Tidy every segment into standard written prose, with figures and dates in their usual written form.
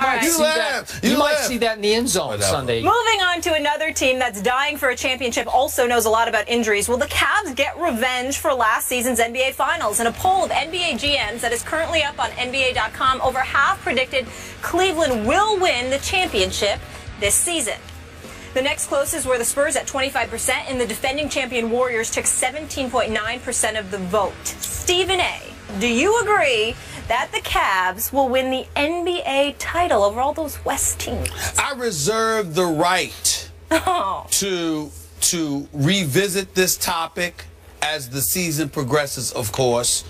might see that in the end zone Sunday. Moving on to another team that's dying for a championship, also knows a lot about injuries. Will the Cavs get revenge for last season's NBA Finals? In a poll of NBA GMs that is currently up on NBA.com, over half predicted Cleveland will win the championship this season. The next closest were the Spurs at 25%, and the defending champion Warriors took 17.9% of the vote. Stephen A., do you agree that the Cavs will win the NBA title over all those West teams? I reserve the right to revisit this topic as the season progresses, of course.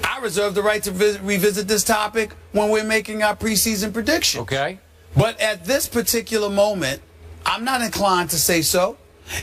I reserve the right to revisit this topic when we're making our preseason prediction. Okay. But at this particular moment, I'm not inclined to say so.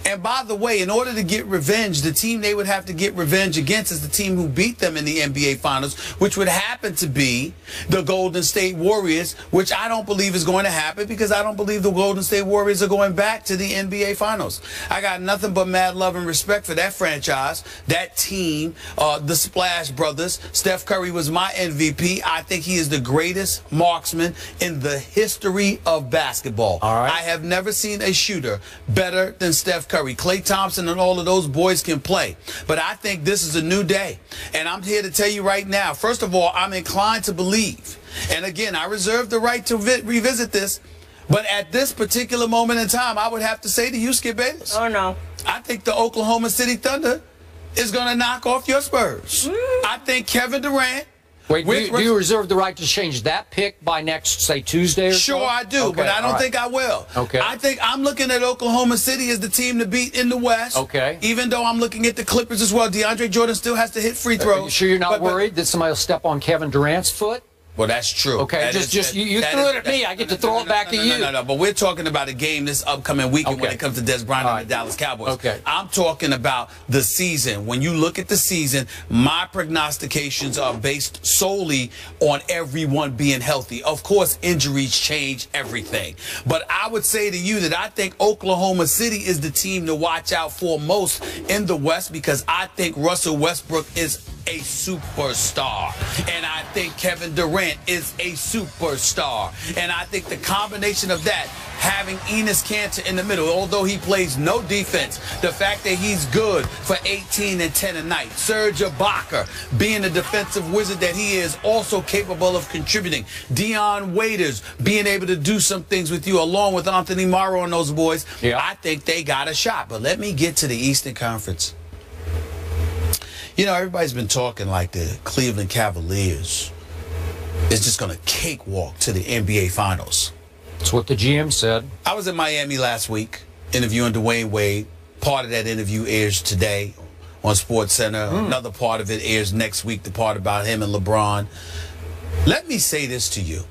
And by the way, in order to get revenge, the team they would have to get revenge against is the team who beat them in the NBA Finals, which would happen to be the Golden State Warriors, which I don't believe is going to happen because I don't believe the Golden State Warriors are going back to the NBA Finals. I got nothing but mad love and respect for that franchise, that team, the Splash Brothers. Steph Curry was my MVP. I think he is the greatest marksman in the history of basketball. All right. I have never seen a shooter better than Steph Curry. Klay Thompson and all of those boys can play. But I think this is a new day. And I'm here to tell you right now, first of all, I'm inclined to believe, and again, I reserve the right to revisit this, but at this particular moment in time, I would have to say to you, Skip Bayless. Oh, no. I think the Oklahoma City Thunder is going to knock off your Spurs. I think Kevin Durant. Wait, do you reserve the right to change that pick by next, say, Tuesday or so? Sure, I do, okay, but I don't think I will. Okay. I think I'm looking at Oklahoma City as the team to beat in the West. Okay. Even though I'm looking at the Clippers as well. DeAndre Jordan still has to hit free throws. Are you sure you're not worried that somebody will step on Kevin Durant's foot? Well, that's true. Okay, you threw it at me. I get to throw it back to you. No, but we're talking about a game this upcoming weekend when it comes to Des Bryant and the Dallas Cowboys. Okay. I'm talking about the season. When you look at the season, my prognostications are based solely on everyone being healthy. Of course, injuries change everything. But I would say to you that I think Oklahoma City is the team to watch out for most in the West because I think Russell Westbrook is a superstar. And I think Kevin Durant is a superstar. And I think the combination of that, having Enes Kanter in the middle, although he plays no defense, the fact that he's good for 18 and 10 a night. Serge Ibaka, being the defensive wizard that he is, also capable of contributing. Dion Waiters, being able to do some things with you, along with Anthony Morrow and those boys. Yeah. I think they got a shot. But let me get to the Eastern Conference. You know, everybody's been talking like the Cleveland Cavaliers is just going to cakewalk to the NBA Finals. That's what the GM said. I was in Miami last week interviewing Dwayne Wade. Part of that interview airs today on SportsCenter. Another part of it airs next week, the part about him and LeBron. Let me say this to you.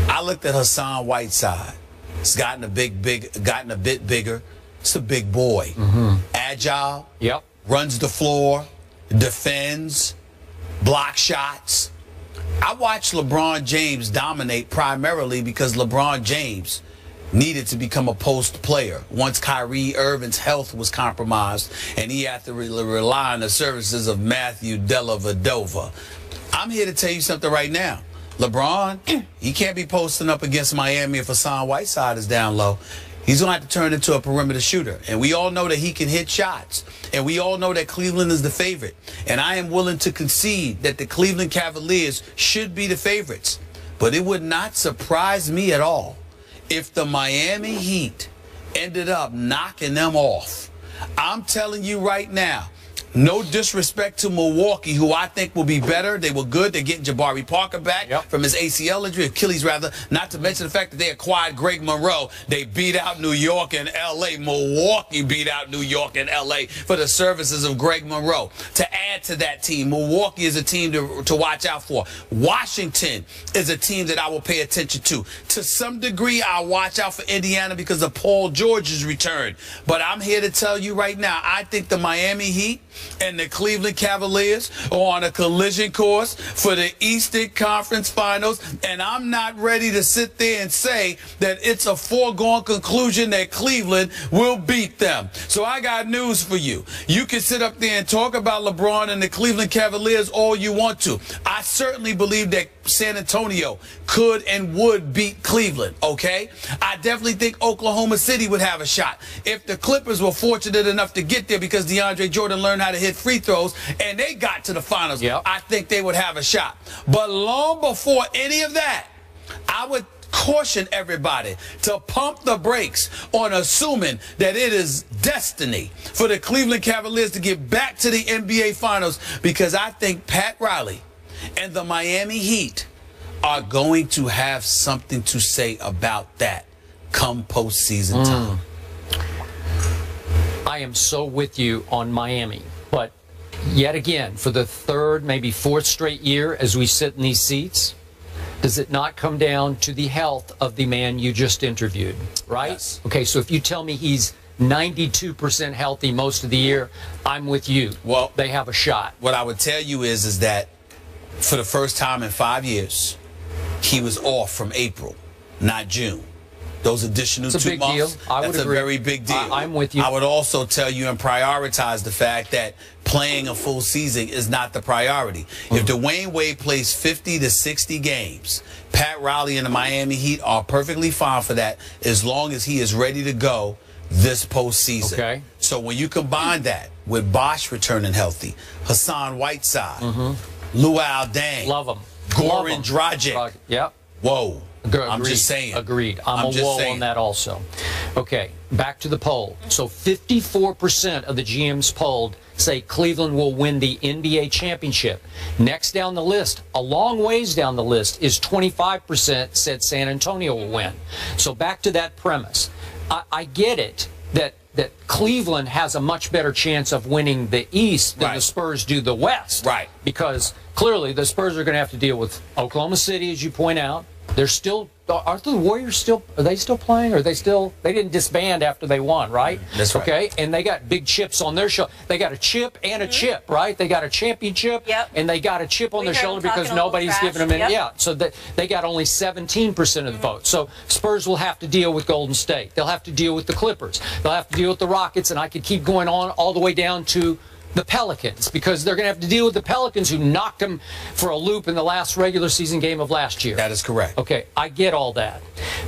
I looked at Hassan Whiteside. He's gotten a bit bigger. It's a big boy. Agile. Yep. Runs the floor, defends, blocks shots. I watched LeBron James dominate primarily because LeBron James needed to become a post player once Kyrie Irving's health was compromised and he had to rely on the services of Matthew Dellavedova. I'm here to tell you something right now. LeBron, he can't be posting up against Miami if Hassan Whiteside is down low. He's going to have to turn into a perimeter shooter. And we all know that he can hit shots. And we all know that Cleveland is the favorite. And I am willing to concede that the Cleveland Cavaliers should be the favorites. But it would not surprise me at all if the Miami Heat ended up knocking them off. I'm telling you right now, no disrespect to Milwaukee, who I think will be better. They were good. They're getting Jabari Parker back from his ACL injury, Achilles rather, not to mention the fact that they acquired Greg Monroe. They beat out New York and L.A. Milwaukee beat out New York and L.A. for the services of Greg Monroe. To add to that team, Milwaukee is a team to watch out for. Washington is a team that I will pay attention to. To some degree, I'll watch out for Indiana because of Paul George's return. But I'm here to tell you right now, I think the Miami Heat and the Cleveland Cavaliers are on a collision course for the Eastern Conference Finals, and I'm not ready to sit there and say that it's a foregone conclusion that Cleveland will beat them. So I got news for you. You can sit up there and talk about LeBron and the Cleveland Cavaliers all you want to. I certainly believe that San Antonio could and would beat Cleveland, okay? I definitely think Oklahoma City would have a shot. If the Clippers were fortunate enough to get there because DeAndre Jordan learned how to hit free throws and they got to the finals, I think they would have a shot. But long before any of that, I would caution everybody to pump the brakes on assuming that it is destiny for the Cleveland Cavaliers to get back to the NBA Finals, because I think Pat Riley and the Miami Heat are going to have something to say about that come postseason time. I am so with you on Miami, but yet again, for the third, maybe fourth straight year as we sit in these seats, does it not come down to the health of the man you just interviewed, right? Yes. Okay, so if you tell me he's 92% healthy most of the year, I'm with you. Well, they have a shot. What I would tell you is that for the first time in 5 years, he was off from April, not June. Those additional 2 months, that's a very big deal. I'm with you. I would also tell you and prioritize the fact that playing a full season is not the priority. If Dwayne Wade plays 50 to 60 games, Pat Riley and the Miami Heat are perfectly fine for that as long as he is ready to go this postseason. Okay. So when you combine that with Bosh returning healthy, Hassan Whiteside, Luol Deng, love him, Goran Dragic. Yep. Whoa. Agreed. I'm just saying. Agreed. I'm a wall on that also. Okay, back to the poll. So 54% of the GMs polled say Cleveland will win the NBA championship. Next down the list, a long ways down the list, is 25% said San Antonio will win. So back to that premise. I get it that Cleveland has a much better chance of winning the East than the Spurs do the West. Right. Because clearly the Spurs are going to have to deal with Oklahoma City, as you point out. They're still, aren't the Warriors still, are they still playing? Or are they still, they didn't disband after they won, right? That's right. Okay, and they got big chips on their shoulder. They got a chip and a chip, right? They got a championship and they got a chip on their shoulder because nobody's giving them any. Yeah, so they got only 17% of the vote. So Spurs will have to deal with Golden State. They'll have to deal with the Clippers. They'll have to deal with the Rockets, and I could keep going on all the way down to the Pelicans, because they're going to have to deal with the Pelicans who knocked them for a loop in the last regular season game of last year. That is correct. Okay, I get all that.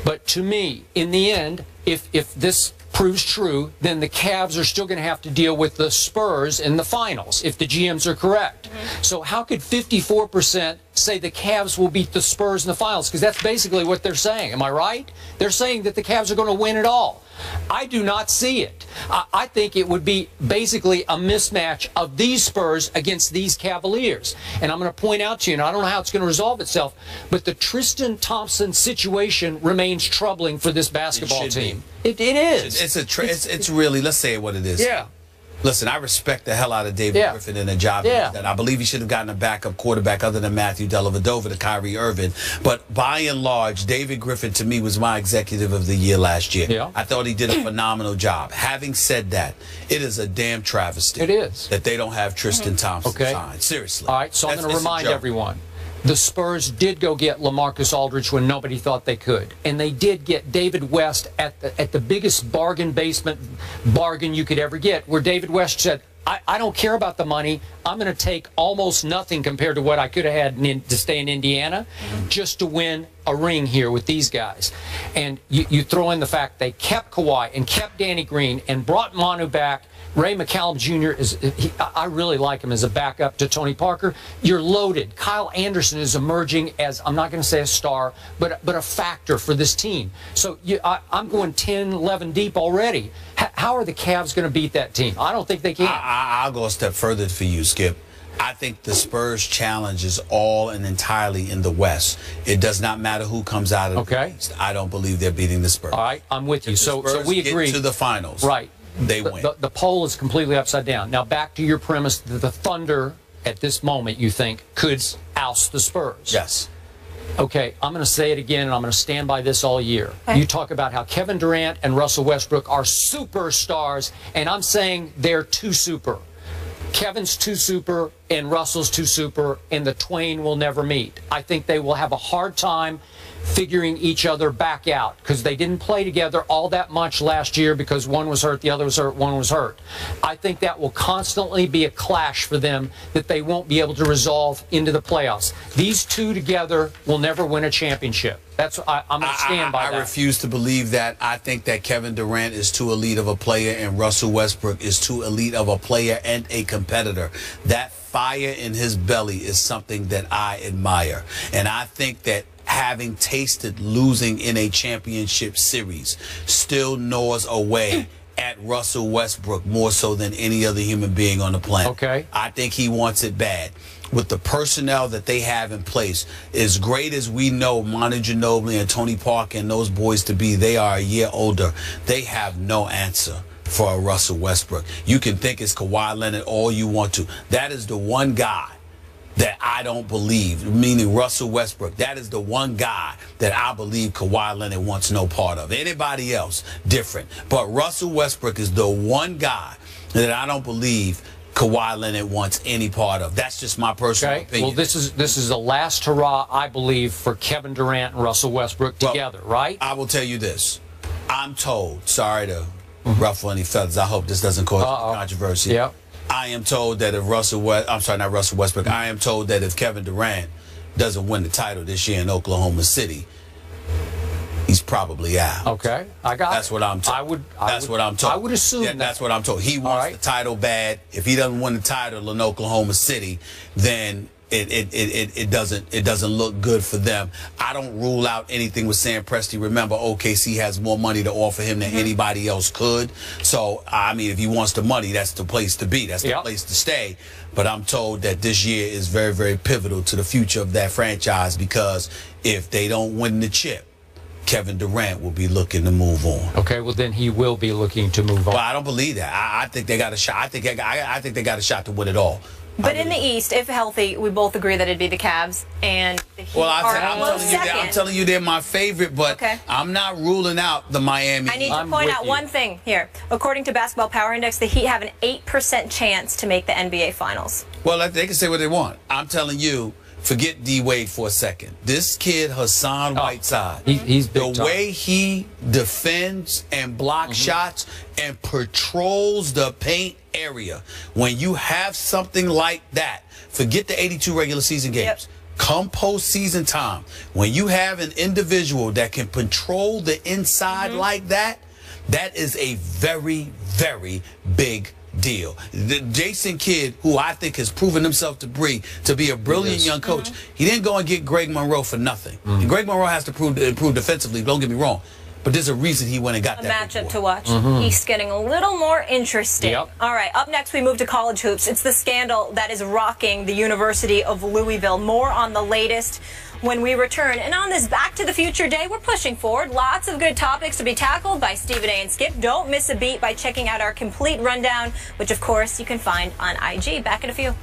But to me, in the end, if this proves true, then the Cavs are still going to have to deal with the Spurs in the finals, if the GMs are correct. So how could 54% say the Cavs will beat the Spurs in the finals? Because that's basically what they're saying. Am I right? They're saying that the Cavs are going to win it all. I do not see it. I think it would be basically a mismatch of these Spurs against these Cavaliers. And I'm going to point out to you, and I don't know how it's going to resolve itself, but the Tristan Thompson situation remains troubling for this basketball team. It is. It's really, let's say what it is. Yeah. Listen, I respect the hell out of David Griffin and the job that I believe he should have gotten a backup quarterback other than Matthew Dellavedova to Kyrie Irving. But by and large, David Griffin to me was my executive of the year last year. Yeah. I thought he did a phenomenal job. Having said that, it is a damn travesty. It is. That they don't have Tristan Thompson signed. Seriously. All right, so I'm going to remind everyone. The Spurs did go get LaMarcus Aldridge when nobody thought they could. And they did get David West at the biggest basement bargain you could ever get, where David West said, I don't care about the money. I'm going to take almost nothing compared to what I could have had to stay in Indiana just to win a ring here with these guys. And you throw in the fact they kept Kawhi and kept Danny Green and brought Manu back. Ray McCallum Jr. I really like him as a backup to Tony Parker. You're loaded. Kyle Anderson is emerging as, I'm not going to say a star, but a factor for this team. So I'm going 10, 11 deep already. How are the Cavs going to beat that team? I don't think they can. I'll go a step further for you, Skip. I think the Spurs' challenge is all and entirely in the West. It does not matter who comes out of the East. I don't believe they're beating the Spurs. All right, I'm with you. So we agree. If the Spurs get to the finals, right, they win. The poll is completely upside down. Now, back to your premise that the Thunder, at this moment, you think, could oust the Spurs. Yes. Okay, I'm going to say it again, and I'm going to stand by this all year. You talk about how Kevin Durant and Russell Westbrook are superstars, and I'm saying they're too super. Kevin's too super and Russell's too super, and the twain will never meet. I think they will have a hard time figuring each other back out because they didn't play together all that much last year because one was hurt, the other was hurt, one was hurt. I think that will constantly be a clash for them that they won't be able to resolve into the playoffs. These two together will never win a championship. I'm going to stand by that. I refuse to believe that. I think that Kevin Durant is too elite of a player and Russell Westbrook is too elite of a player and a competitor. That fire in his belly is something that I admire. And I think that having tasted losing in a championship series still gnaws away at Russell Westbrook more so than any other human being on the planet. Okay. I think he wants it bad. With the personnel that they have in place, as great as we know Manu Ginobili and Tony Parker and those boys to be, they are a year older. They have no answer for a Russell Westbrook. You can think it's Kawhi Leonard all you want to. That is the one guy that I don't believe, meaning Russell Westbrook. That is the one guy that I believe Kawhi Leonard wants no part of. Anybody else, different. But Russell Westbrook is the one guy that I don't believe Kawhi Leonard wants any part of. That's just my personal opinion. Well, this is the last hurrah, I believe, for Kevin Durant and Russell Westbrook together, right? I will tell you this. I'm told, sorry to ruffle any feathers, I hope this doesn't cause controversy. Yeah. I am told that if not Russell Westbrook, I am told that if Kevin Durant doesn't win the title this year in Oklahoma City, he's probably out. Okay, I got That's what I'm told. That's what I'm told. I would assume that's what I'm told. He wants the title bad. If he doesn't win the title in Oklahoma City, then it doesn't look good for them. I don't rule out anything with Sam Presti. Remember, OKC has more money to offer him than anybody else could. So, I mean, if he wants the money, that's the place to be. That's the place to stay. But I'm told that this year is very, very pivotal to the future of that franchise because if they don't win the chip, Kevin Durant will be looking to move on. Okay, well then he will be looking to move on. Well, I don't believe that. I think they got a shot. I think they got a shot to win it all. But in the East, if healthy, we both agree that it'd be the Cavs and the Heat I'm telling you they're my favorite, but I'm not ruling out the Miami. I need to point out one thing here. According to Basketball Power Index, the Heat have an 8% chance to make the NBA Finals. Well, they can say what they want. I'm telling you, forget D-Wade for a second. This kid, Hassan Whiteside, he's big the way he defends and blocks shots and patrols the paint area. When you have something like that, forget the 82 regular season games. Come postseason time, when you have an individual that can patrol the inside like that, that is a very, very big deal. The Jason Kidd, who I think has proven himself to be a brilliant young coach, he didn't go and get Greg Monroe for nothing. And Greg Monroe has to improve defensively, don't get me wrong. But there's a reason he went and got that matchup to watch. He's getting a little more interesting. All right, up next we move to college hoops. It's the scandal that is rocking the University of Louisville. More on the latest when we return. And on this Back to the Future Day, we're pushing forward. Lots of good topics to be tackled by Stephen A. and Skip. Don't miss a beat by checking out our complete rundown, which of course you can find on IG. Back in a few.